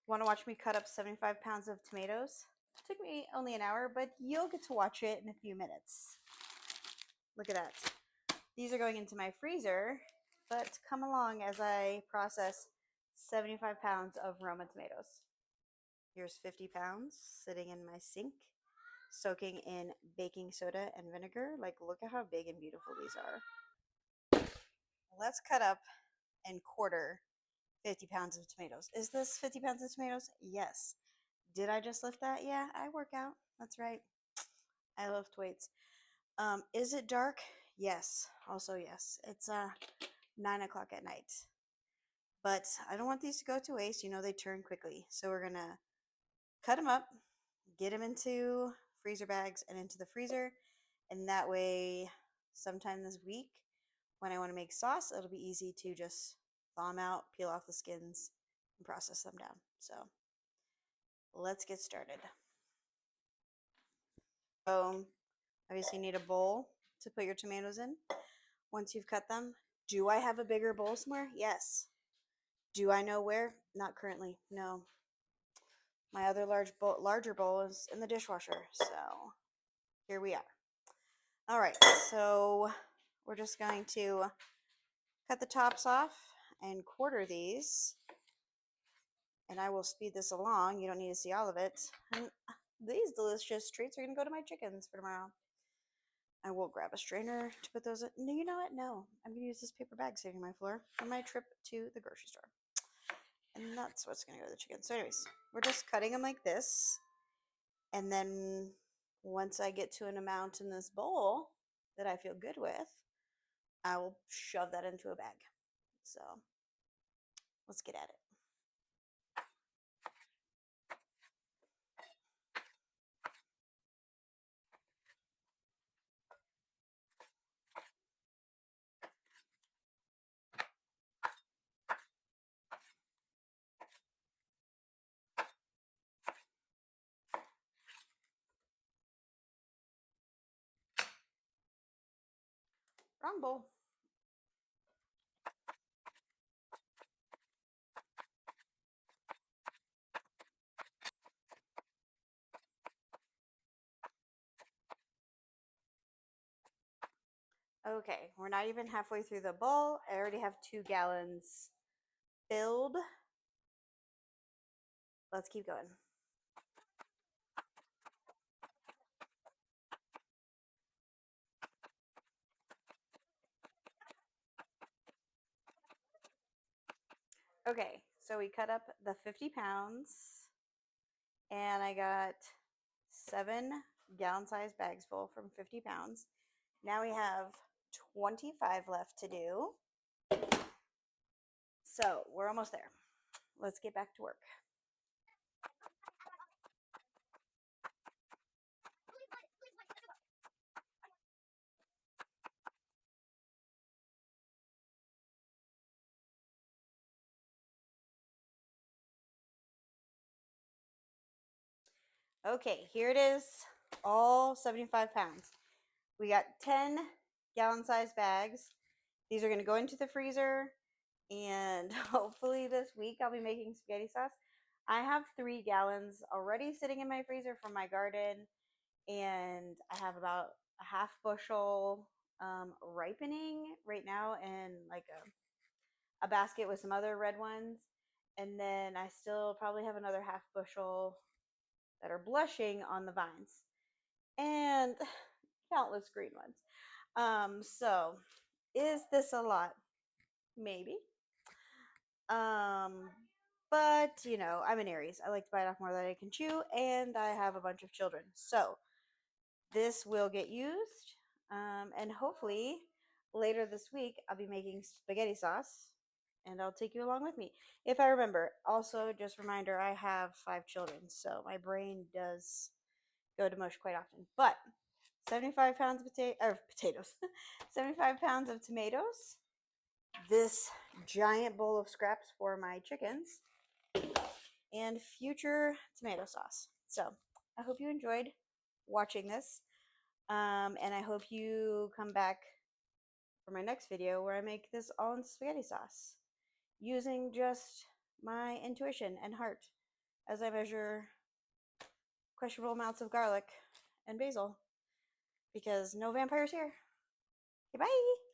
Want to watch me cut up 75 pounds of tomatoes? It took me only an hour, but you'll get to watch it in a few minutes. Look at that. These are going into my freezer, but come along as I process 75 pounds of Roma tomatoes. Here's 50 pounds sitting in my sink, soaking in baking soda and vinegar. Like, look at how big and beautiful these are. Let's cut up and quarter 50 pounds of tomatoes. Is this 50 pounds of tomatoes? Yes. Did I just lift that? Yeah, I work out. That's right. I lift weights. Is it dark? Yes. Also, yes. It's 9 o'clock at night. But I don't want these to go to waste. You know, they turn quickly. So we're going to cut them up, get them into freezer bags and into the freezer. And that way, sometime this week, when I want to make sauce, it'll be easy to just thaw them out, peel off the skins, and process them down. So let's get started. So obviously you need a bowl to put your tomatoes in once you've cut them. Do I have a bigger bowl somewhere? Yes. Do I know where? Not currently. No. My other larger bowl is in the dishwasher. So here we are. All right. So we're just going to cut the tops off and quarter these. And I will speed this along. You don't need to see all of it. And these delicious treats are going to go to my chickens for tomorrow. I will grab a strainer to put those in. No, you know what? No. I'm going to use this paper bag saving my floor for my trip to the grocery store. And that's what's going to go to the chicken. So anyways, we're just cutting them like this. And then once I get to an amount in this bowl that I feel good with, I will shove that into a bag. So let's get at it. Wrong bowl. Okay, we're not even halfway through the bowl. I already have 2 gallons filled. Let's keep going. Okay, so we cut up the 50 pounds and I got 7 gallon-sized bags full from 50 pounds. Now we have 25 left to do. So we're almost there. Let's get back to work. Okay, here it is, all 75 pounds. We got 10 gallon-sized bags. These are going to go into the freezer, and hopefully this week I'll be making spaghetti sauce. I have 3 gallons already sitting in my freezer from my garden, and I have about a half bushel ripening right now in like a basket with some other red ones. And then I still probably have another half bushel that are blushing on the vines. And countless green ones. So is this a lot? Maybe. But you know, I'm an Aries. I like to bite off more than I can chew, and I have a bunch of children. So this will get used. And hopefully later this week I'll be making spaghetti sauce and I'll take you along with me. If I remember. Also, just a reminder, I have 5 children, so my brain does go to mush quite often. But 75 pounds of potatoes, 75 pounds of tomatoes, this giant bowl of scraps for my chickens, and future tomato sauce. So I hope you enjoyed watching this, and I hope you come back for my next video where I make this all in spaghetti sauce using just my intuition and heart. as I measure questionable amounts of garlic and basil, because no vampires here. Okay, bye!